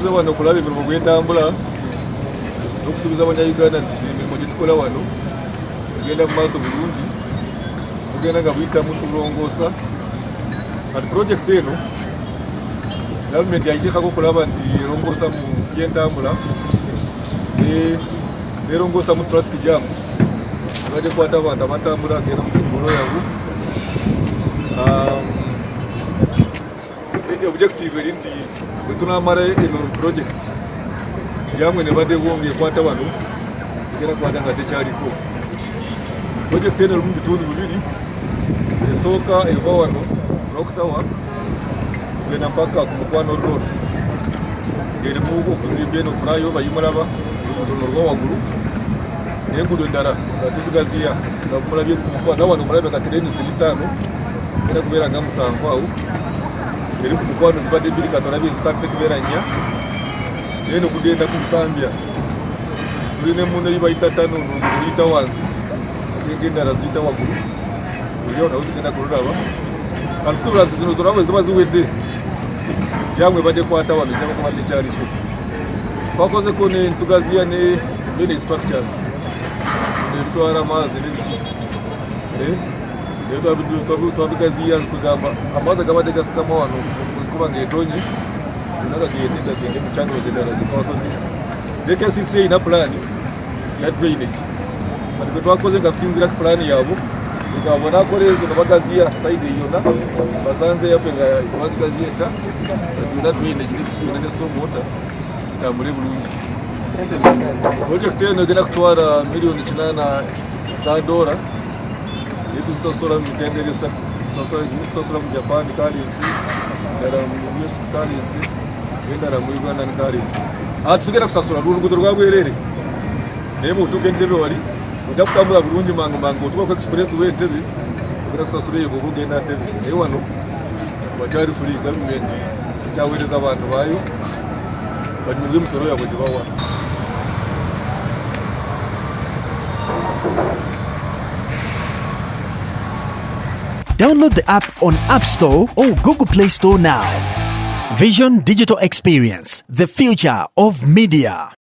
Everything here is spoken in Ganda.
tuze wano okulaba emirimu gw'entambula n'okusuubiza abanyayuganda nti emirimu gye tukola wano egenda mu maaso bulungi, mugenda nga buyitamu tulongoosa. Kati pulojekiti eno gavumenti yagiteekako okulaba nti erongoosa mu byentambula n'erongoosa mu traffic jam abadde kwata abantu abatambula agenda mu kisumululo yabu. Objective eri nti bwe tunaamala eno project jamwe ne baddewo ng'ekwata wano egenda kwata nga tekyaliko. Project eno erimu bitundu bibiri, esooka eva wano Rocktower kugenda mpaka ku Mukwano Road ng'erimu okuzimba eno flyover yimulaba olutono lwa waggulu n'enguudo endala nga tuzigaziya nga mulabye ku Mukwano wano mulabye ka tireni ziri 5 era kubeera nga 7 awo eri ku Mukwano zibadde 2 katolabye zitandise kubeera 4 eno kugenda ku Nsambya tulina emuno yibayita 5 luyita wansi endala ziyita waggulu olyo nawe tugenda kululaba. Kansuubira nti zino zonna bwe ziba ziwedde jamwe badde kwata wano ejaba kuba tekyaliko. Twakozeko n'entugaziya ne drainage structures ebitwala amazzi n'ebiki twabigaziya kugamba amazzi agabadde gasikama wano enkuba ng'etonye naga gende mu channels endala zetwakoze. KCC erina pulaani ya drainage kati kwe twakoze nga tusinziira ku pulaani yaabwe nga bonakola ezo ne bagaziya sayidi yonna basanze yaffe nga bazigaziya eka yonna drainage n'ekisuula ne storm water kitambule bulungi. Projekiti eno egenda kutwala $8 million etuzisosola mu mitendera 3 tusosola mu Japan currency, endala mu US currency, endala mu Ugandan currency. Tugenda kusasula luguudo lwa bwereere naye bw'otuuka Entebbe wali ojja kutambula bulungi mangu otuuka ku express w'Entebbe ogenda kusasula eyo bw'oba ogenda Entebbe. Naye wano wakyali free, gavumenti ekyaweereza abantu baayo banyumirwe emisolo yabwe gye bawa. Download the app on App Store or Google Play Store now. Vision Digital Experience, the future of media.